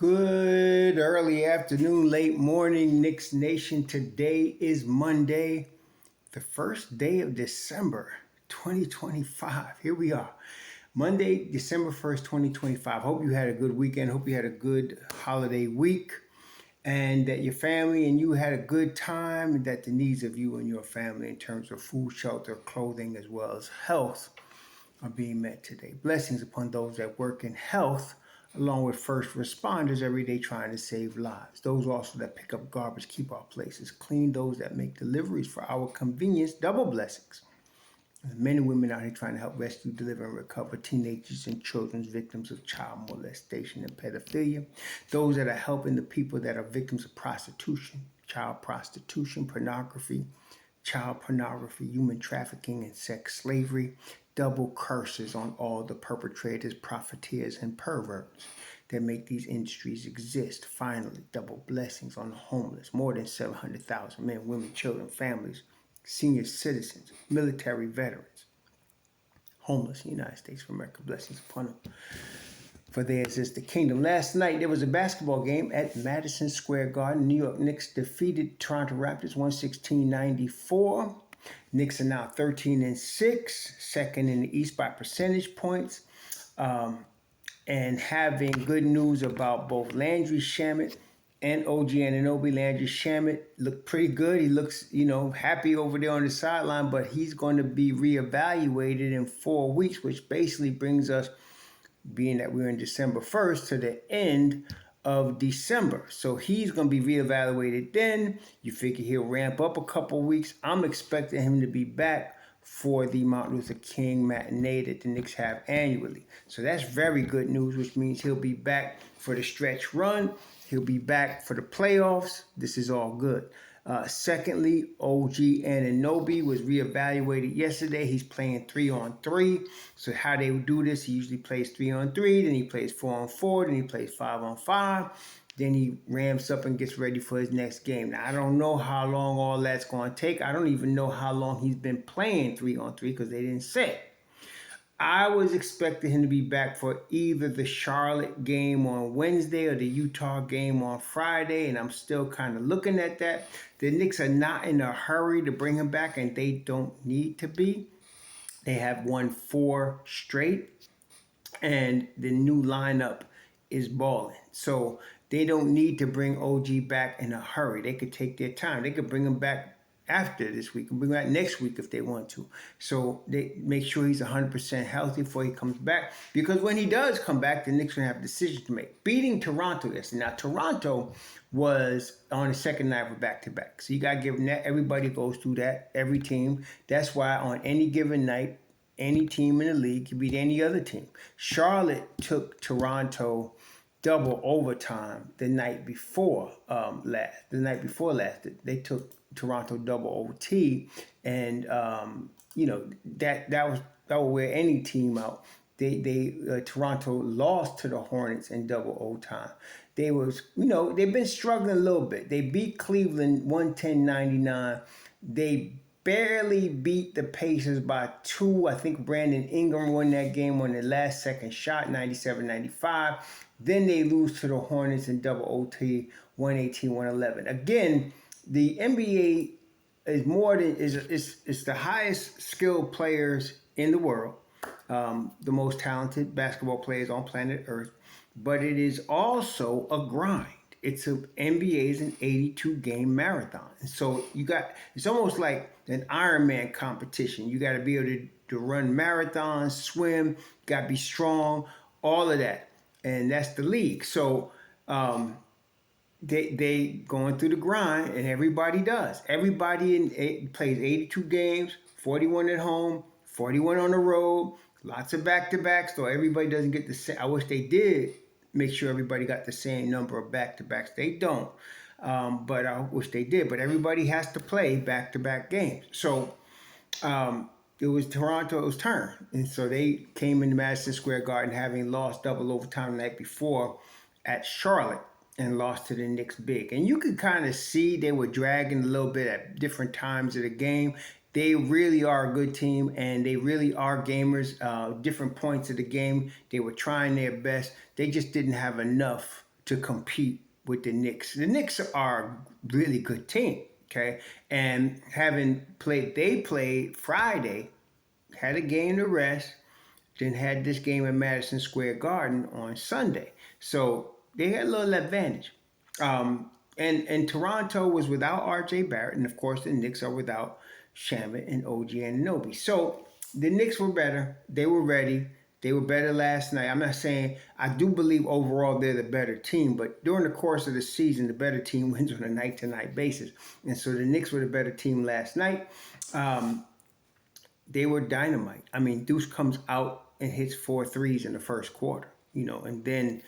Good early afternoon, late morning, Knicks Nation. Today is Monday, the first day of December 2025. Here we are. Monday, December 1st, 2025. Hope you had a good weekend. Hope you had a good holiday week and that your family and you had a good time and that the needs of you and your family in terms of food, shelter, clothing, as well as health are being met today. Blessings upon those that work in health, along with first responders every day trying to save lives. Those also that pick up garbage, keep our places clean. Those that make deliveries for our convenience, double blessings. And men and women out here trying to help rescue, deliver, and recover teenagers and children's victims of child molestation and pedophilia. Those that are helping the people that are victims of prostitution, child prostitution, child pornography, human trafficking, and sex slavery. Double curses on all the perpetrators, profiteers, and perverts that make these industries exist. Finally, double blessings on the homeless. More than 700,000 men, women, children, families, senior citizens, military veterans, homeless in the United States of America. Blessings upon them. For theirs is the kingdom. Last night, there was a basketball game at Madison Square Garden. New York Knicks defeated Toronto Raptors 116-94. Knicks are now 13-6, second in the East by percentage points. And having good news about both Landry Shamet and OG Anunoby. Landry Shamet looked pretty good. He looks, happy over there on the sideline, but he's going to be reevaluated in 4 weeks, which basically brings us, being that we're in December 1st, to the end of December. So he's going to be reevaluated then. You figure he'll ramp up a couple weeks. I'm expecting him to be back for the Martin Luther King matinee that the Knicks have annually. So that's very good news, which means he'll be back for the stretch run. He'll be back for the playoffs. This is all good. Secondly, OG Anunoby was reevaluated yesterday. He's playing 3-on-3. So how they do this, he usually plays 3-on-3, then he plays 4-on-4, then he plays 5-on-5. Then he ramps up and gets ready for his next game. Now, I don't know how long all that's going to take. I don't even know how long he's been playing 3-on-3 because they didn't say. I was expecting him to be back for either the Charlotte game on Wednesday or the Utah game on Friday, and I'm still kind of looking at that. The Knicks are not in a hurry to bring him back, and they don't need to be. They have won 4 straight, and the new lineup is balling. So they don't need to bring OG back in a hurry. They could take their time. They could bring him back after this week and bring him back next week if they want to. So they make sure he's 100% healthy before he comes back. Because when he does come back, the Knicks are going to have a decision to make. Beating Toronto yesterday. Now, Toronto was on the second night of a back-to-back. So you got to give them that. Everybody goes through that, every team. That's why on any given night, any team in the league can beat any other team. Charlotte took Toronto double overtime the night before last. They took Toronto double OT, and that will wear any team out. Toronto lost to the Hornets in double overtime. They've been struggling a little bit. They beat Cleveland 110-99. They barely beat the Pacers by 2. I think Brandon Ingram won that game on the last second shot, 97-95. Then they lose to the Hornets in double OT, 118-111. Again, the NBA is the highest skilled players in the world, the most talented basketball players on planet Earth, but it is also a grind. NBA is an 82-game marathon. And so it's almost like an Ironman competition. You got to be able to run marathons, swim, got to be strong, all of that. And that's the league. So they going through the grind, and everybody does. Everybody plays 82 games, 41 at home, 41 on the road, lots of back-to-backs, so everybody doesn't get the same. I wish they did make sure everybody got the same number of back-to-backs. They don't, but I wish they did. But everybody has to play back-to-back games. So it was Toronto's turn. And so they came into Madison Square Garden having lost double overtime the night before at Charlotte and lost to the Knicks big. And you could kind of see they were dragging a little bit at different times of the game. They really are a good team, and they really are gamers. Different points of the game, they were trying their best. They just didn't have enough to compete with the Knicks. The Knicks are a really good team, okay? And they played Friday, had a game to rest, then had this game at Madison Square Garden on Sunday. So they had a little advantage. And Toronto was without R.J. Barrett, and of course the Knicks are without Shamet and OG Anunoby. So the Knicks were better. They were ready. They were better last night. I'm not saying I do believe overall they're the better team, but during the course of the season, the better team wins on a night-to-night basis. And so the Knicks were the better team last night. They were dynamite. I mean, Deuce comes out and hits 4 threes in the first quarter, and then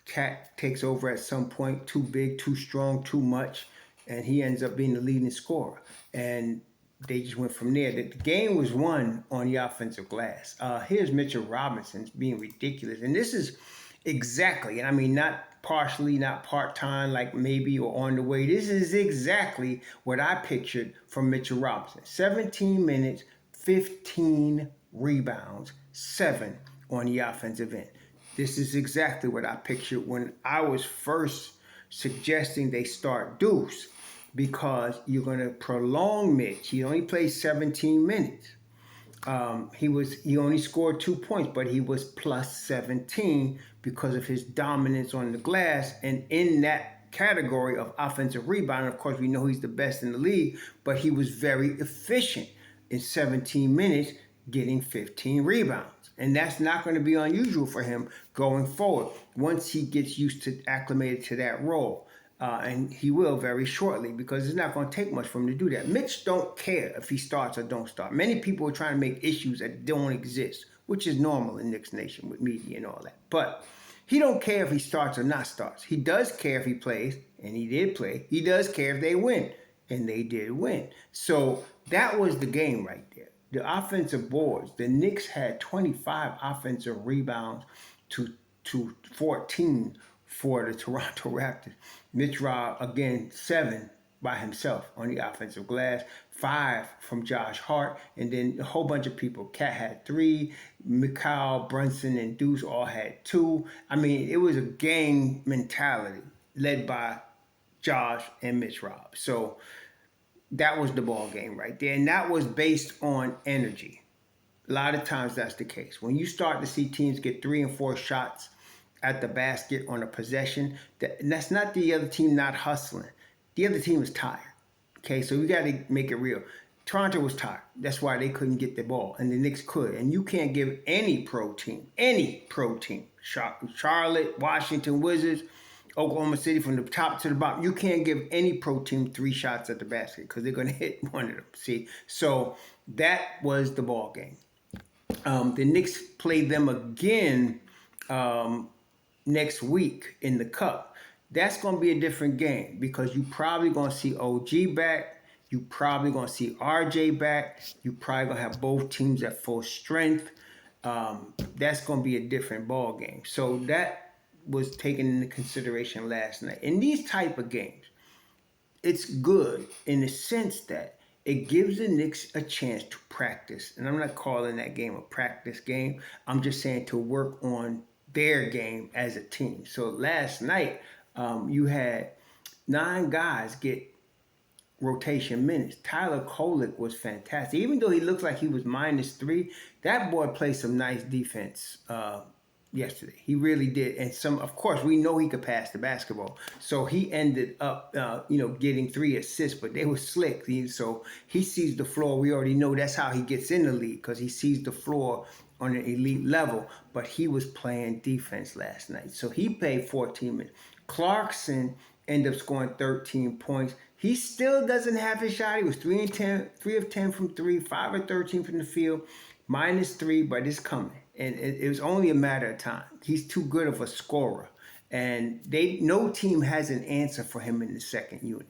Cat takes over at some point, too big, too strong, too much, and he ends up being the leading scorer. And they just went from there. The game was won on the offensive glass. Here's Mitchell Robinson being ridiculous. And this is exactly, and I mean, not partially, not part-time, like maybe or on the way. This is exactly what I pictured from Mitchell Robinson. 17 minutes, 15 rebounds, 7 on the offensive end. This is exactly what I pictured when I was first suggesting they start Deuce, because you're going to prolong Mitch. He only played 17 minutes. He only scored 2 points, but he was plus 17 because of his dominance on the glass. And in that category of offensive rebound, of course, we know he's the best in the league, but he was very efficient in 17 minutes, getting 15 rebounds. And that's not going to be unusual for him going forward once he gets used to acclimated to that role. And he will very shortly, because it's not going to take much for him to do that. Mitch don't care if he starts or don't start. Many people are trying to make issues that don't exist, which is normal in Knicks Nation with media and all that. But he don't care if he starts or not starts. He does care if he plays, and he did play. He does care if they win, and they did win. So that was the game right there. The offensive boards, the Knicks had 25 offensive rebounds to 14 for the Toronto Raptors. MitchRob, again, 7 by himself on the offensive glass, 5 from Josh Hart, and then a whole bunch of people. Cat had 3, Mikal, Brunson, and Deuce all had 2. I mean, it was a gang mentality led by Josh and MitchRob. So that was the ball game right there, and that was based on energy. A lot of times that's the case. When you start to see teams get 3 and 4 shots at the basket on a possession, that's not the other team not hustling. The other team is tired. Okay, so we got to make it real. Toronto was tired. That's why they couldn't get the ball, and the Knicks could. And you can't give any pro team, Charlotte, Washington Wizards, Oklahoma City, from the top to the bottom, you can't give any pro team 3 shots at the basket, because they're going to hit one of them. See, so that was the ball game. The Knicks played them again next week in the Cup. That's going to be a different game, because you probably going to see OG back. You probably going to see RJ back. You probably going to have both teams at full strength. That's going to be a different ball game. So that was taken into consideration last night. In these type of games, it's good in the sense that it gives the Knicks a chance to practice. And I'm not calling that game a practice game. I'm just saying to work on their game as a team. So last night, you had 9 guys get rotation minutes. Tyler Kolek was fantastic. Even though he looks like he was -3, that boy played some nice defense yesterday. He really did. And of course, we know he could pass the basketball. So he ended up, getting 3 assists, but they were slick. So he sees the floor. We already know that's how he gets in the league, because he sees the floor on an elite level. But he was playing defense last night. So he played 14 minutes. Clarkson ended up scoring 13 points. He still doesn't have his shot. He was 3 of 10 from 3, 5 of 13 from the field, -3, but it's coming. And it was only a matter of time. He's too good of a scorer. And no team has an answer for him in the second unit.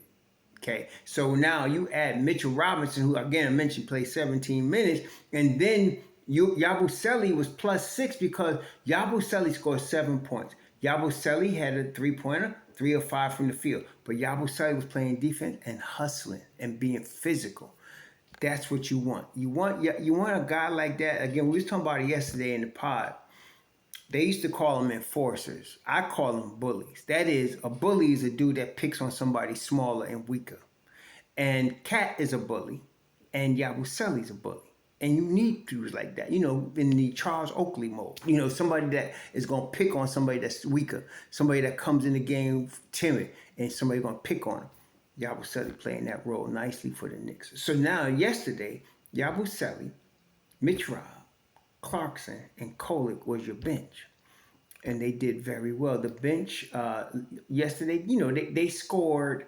Okay, so now you add Mitchell Robinson, who, again, I mentioned, played 17 minutes, and then Yabusele was +6, because Yabusele scored 7 points. Yabusele had a 3-pointer, 3 of 5 from the field, but Yabusele was playing defense and hustling and being physical. That's what you want. You want a guy like that. Again, we was talking about it yesterday in the pod. They used to call them enforcers. I call them bullies. That is, a bully is a dude that picks on somebody smaller and weaker. And Cat is a bully, and Yabusele is a bully. And you need dudes like that, in the Charles Oakley mode. Somebody that is going to pick on somebody that's weaker, somebody that comes in the game timid, and somebody going to pick on him. Yabusele playing that role nicely for the Knicks. So now, yesterday, Yabusele, MitchRob, Clarkson, and Kolek was your bench. And they did very well. The bench yesterday, they scored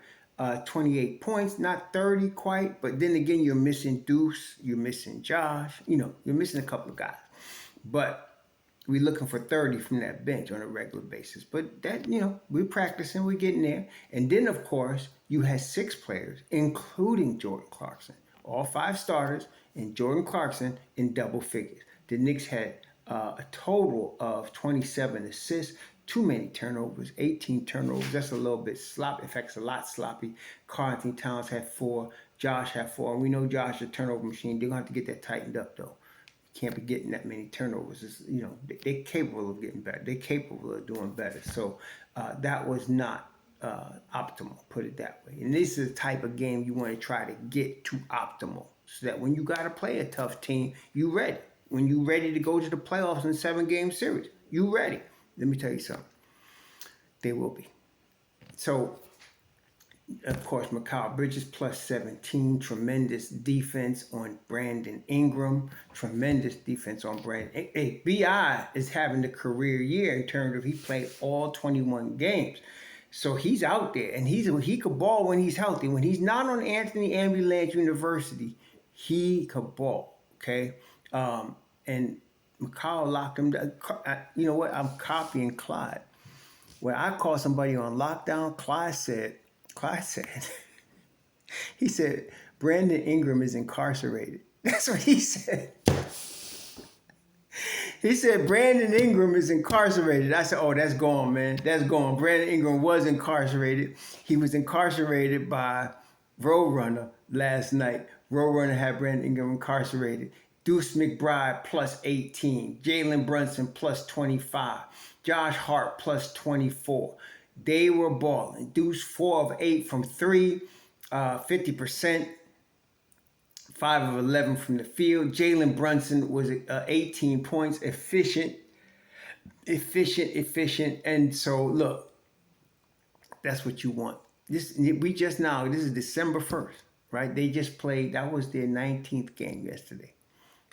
28 points, not 30 quite, but then again, you're missing Deuce, you're missing Josh, you're missing a couple of guys. But we're looking for 30 from that bench on a regular basis. But that, we're practicing, we're getting there. And then, of course, you had 6 players, including Jordan Clarkson, all 5 starters, and Jordan Clarkson in double figures. The Knicks had a total of 27 assists, too many turnovers, 18 turnovers. That's a little bit sloppy. In fact, it's a lot sloppy. Carlton Towns had 4. Josh had 4. And we know Josh is a turnover machine. They're going to have to get that tightened up, though. You can't be getting that many turnovers. It's, they're capable of getting better. They're capable of doing better. So that was not optimal, put it that way. And this is the type of game you want to try to get to optimal, so that when you got to play a tough team, you ready. When you ready to go to the playoffs in 7-game series, you ready. Let me tell you something. They will be. So, of course, Mikal Bridges plus 17. Tremendous defense on Brandon Ingram. Tremendous defense on Brandon. Hey, B.I. is having a career year in terms of he played all 21 games. So he's out there, and he could ball when he's healthy. When he's not on Anthony Ambulance University, he could ball, okay? And McCall locked him down. You know what? I'm copying Clyde. When I called somebody on lockdown, Clyde said, he said, Brandon Ingram is incarcerated. That's what he said. He said, Brandon Ingram is incarcerated. I said, oh, that's gone, man. That's gone. Brandon Ingram was incarcerated. He was incarcerated by Roadrunner last night. Roadrunner had Brandon Ingram incarcerated. Deuce McBride plus 18. Jalen Brunson plus 25. Josh Hart plus 24. They were balling. Deuce 4 of 8 from 3, 50%. 5 of 11 from the field. Jalen Brunson was 18 points. Efficient. And so, look, that's what you want. This is December 1st, right? They just played. That was their 19th game yesterday.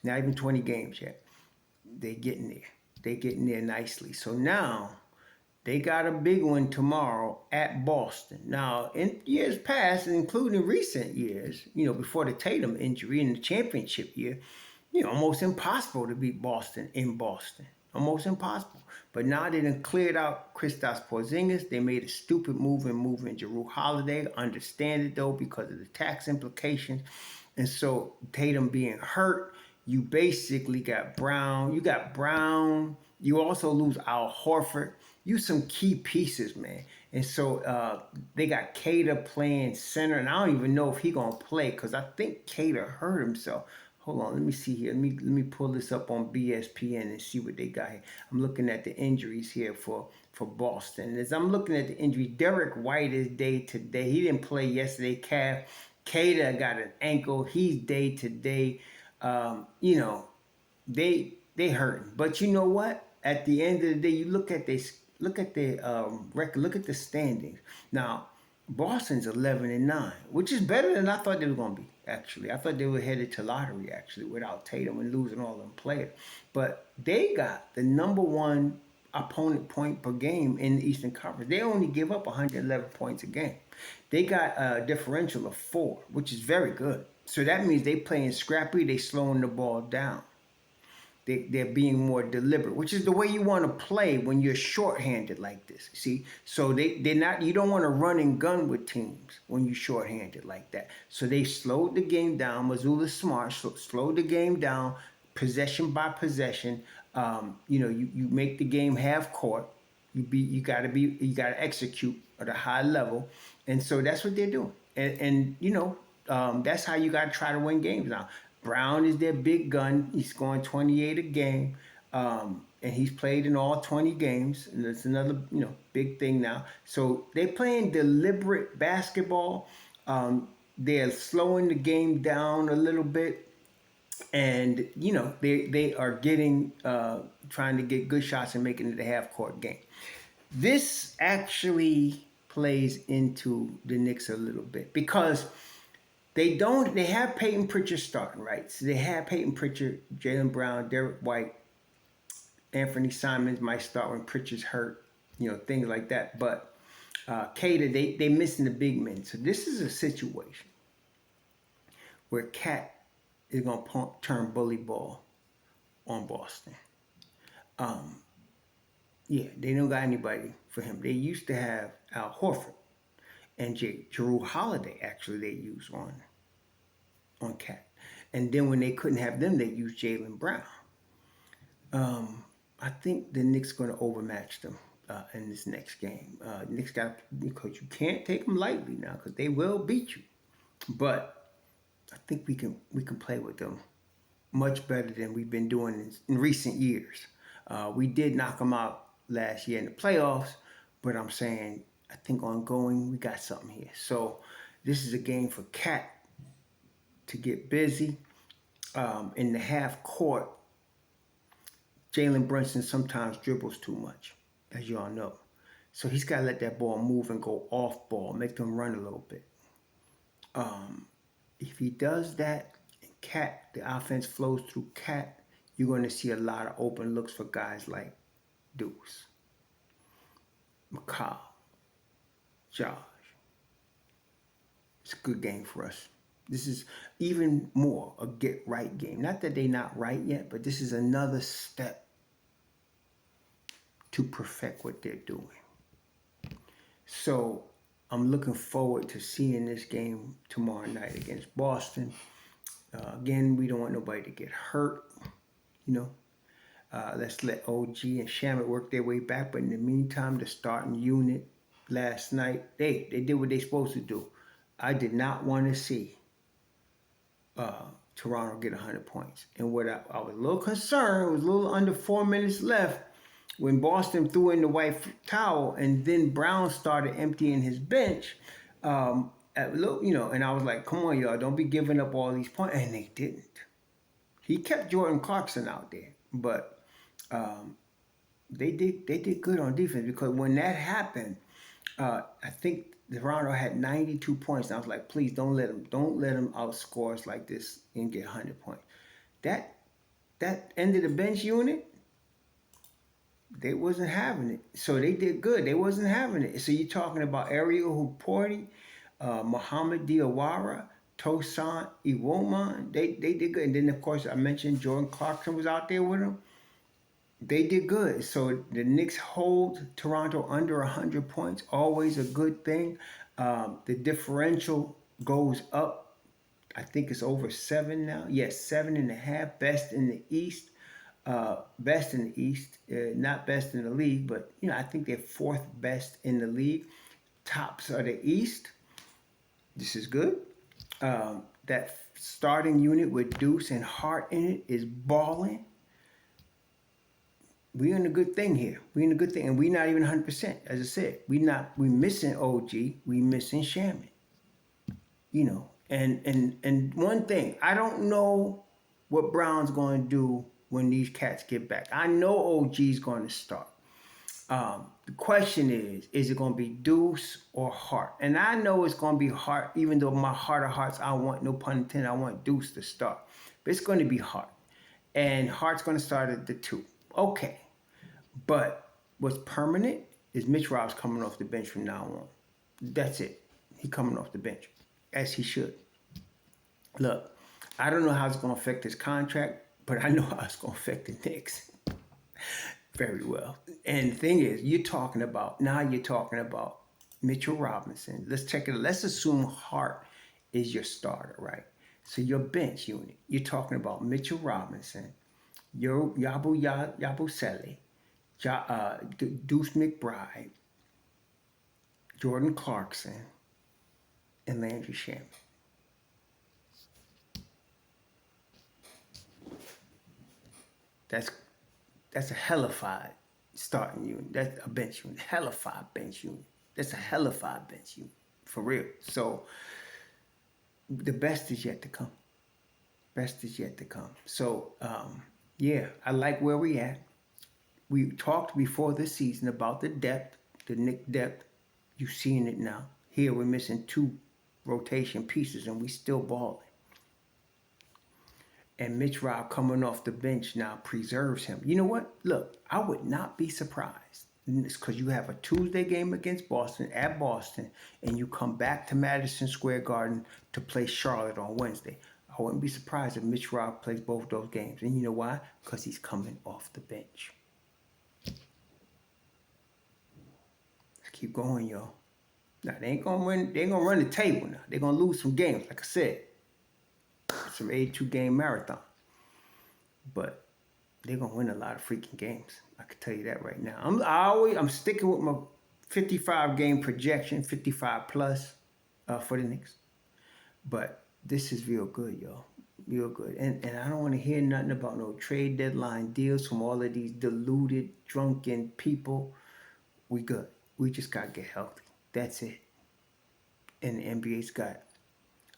Not even 20 games yet. They're getting there. They're getting there nicely. So now they got a big one tomorrow at Boston. Now, in years past, including recent years, before the Tatum injury in the championship year, almost impossible to beat Boston in Boston. Almost impossible. But now they done cleared out Kristaps Porzingis. They made a stupid move in moving Jrue Holiday. Understand it, though, because of the tax implications. And so Tatum being hurt, you basically got Brown. You got Brown. You also lose Al Horford. You some key pieces, man. And so they got Cater playing center. And I don't even know if he going to play because I think Cater hurt himself. Hold on. Let me see here. Let me pull this up on BSPN and see what they got here. I'm looking at the injuries here for Boston. As I'm looking at the injury, Derek White is day to day. He didn't play yesterday, calf. Cater got an ankle. He's day to day. They hurting. But you know what? At the end of the day, you look at the record, look at the standings. Now, Boston's 11-9, which is better than I thought they were going to be, actually. I thought they were headed to lottery, actually, without Tatum and losing all them players. But they got the number 1 opponent point per game in the Eastern Conference. They only give up 111 points a game. They got a differential of 4, which is very good. So that means they playing scrappy. They slowing the ball down. They're being more deliberate, which is the way you want to play when you're shorthanded like this. See, so they're not. You don't want to run and gun with teams when you're shorthanded like that. So they slowed the game down. Mazzulla's smart. Slowed the game down, possession by possession. You make the game half court. You got to execute at a high level, and so that's what they're doing. And that's how you got to try to win games now. Brown is their big gun. He's scoring 28 a game. and he's played in all 20 games, and that's another big thing now. So they're playing deliberate basketball. They're slowing the game down a little bit, and they are getting trying to get good shots and making it a half court game. This actually plays into the Knicks a little bit because they have Peyton Pritchard starting, right? So they have Peyton Pritchard, Jaylen Brown, Derek White, Anthony Simons might start when Pritchard's hurt, things like that. But Cater, they missing the big men. So this is a situation where Cat is going to turn bully ball on Boston. Yeah, they don't got anybody for him. They used to have Al Horford and Jrue Holiday, actually, they used on Cat. And then when they couldn't have them, they used Jaylen Brown. I think the Knicks going to overmatch them in this next game. Knicks because you can't take them lightly now because they will beat you. But I think we can play with them much better than we've been doing in recent years. We did knock them out last year in the playoffs, but I'm saying I think ongoing we got something here. So this is a game for Cat to get busy. In the half court, Jalen Brunson sometimes dribbles too much, as you all know. So he's got to let that ball move and go off ball, make them run a little bit. If he does that, Cat, the offense flows through Cat, you're going to see a lot of open looks for guys like Deuce, McCall, Josh. It's a good game for us. This is even more a get right game. Not that they're not right yet, but this is another step to perfect what they're doing. So I'm looking forward to seeing this game tomorrow night against Boston. Again, we don't want nobody to get hurt, Let's let OG and Shamit work their way back. But in the meantime, the starting unit last night, they did what they're supposed to do. I did not want to see Toronto get 100 points. And what I was a little concerned, it was a little under 4 minutes left when Boston threw in the white towel and then Brown started emptying his bench. And I was like, come on, y'all, don't be giving up all these points. And they didn't. He kept Jordan Clarkson out there, but they did good on defense because when that happened, I think Toronto had 92 points. And I was like, please don't let them outscore us like this and get 100 points. That end of the bench unit, they wasn't having it. So they did good. They wasn't having it. So you're talking about Ariel Huporti, Muhammad Diawara, Tosan Iwoman. They did good. And then, of course, I mentioned Jordan Clarkson was out there with them. They did good. So the Knicks hold Toronto under 100 points. Always a good thing. The differential goes up. I think it's over 7 now. Yes, 7.5. Best in the East. Best in the East. Not best in the league, but I think they're 4th best in the league. Tops of the East. This is good. That starting unit with Deuce and Hart in it is balling. We're in a good thing here. We're in a good thing. And we're not even 100%. As I said, we missing OG. We missing Shamit. And one thing, I don't know what Brown's going to do when these cats get back. I know OG's going to start. The question is it going to be Deuce or Hart? And I know it's going to be Hart, even though my heart of hearts, I want, no pun intended, I want Deuce to start. But it's going to be Hart. And Hart's going to start at the 2. Okay. But what's permanent is MitchRob's coming off the bench from now on. That's it. He's coming off the bench, as he should. Look, I don't know how it's going to affect his contract, but I know how it's going to affect the Knicks very well. And the thing is, you're talking about Mitchell Robinson. Let's check it. Let's assume Hart is your starter, right? So your bench unit, you're talking about Mitchell Robinson, Yabusele, Deuce McBride, Jordan Clarkson, and Landry Shamit. That's That's a hellified starting unit. That's a bench unit. Hellified bench unit. That's a hellified bench unit. For real. So the best is yet to come. Best is yet to come. So yeah, I like where we at. We talked before this season about the depth, the Knicks depth. You seeing it now. Here we're missing two rotation pieces and we still balling. And MitchRob coming off the bench now preserves him. You know what? Look, I would not be surprised. It's because you have a Tuesday game against Boston at Boston, and you come back to Madison Square Garden to play Charlotte on Wednesday. I wouldn't be surprised if MitchRob plays both those games. And you know why? Because he's coming off the bench. Let's keep going, y'all. Now they ain't gonna win. They ain't gonna run the table now. They're gonna lose some games, like I said. It's an 82 game marathon. But they're gonna win a lot of freaking games. I can tell you that right now. I'm sticking with my 55 game projection, 55 plus for the Knicks. But this is real good, y'all. Real good. And I don't want to hear nothing about no trade deadline deals from all of these deluded, drunken people. We good. We just gotta get healthy. That's it. And the NBA's got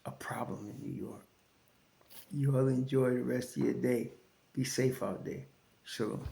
a problem in New York. You all enjoy the rest of your day. Be safe out there. Shalom.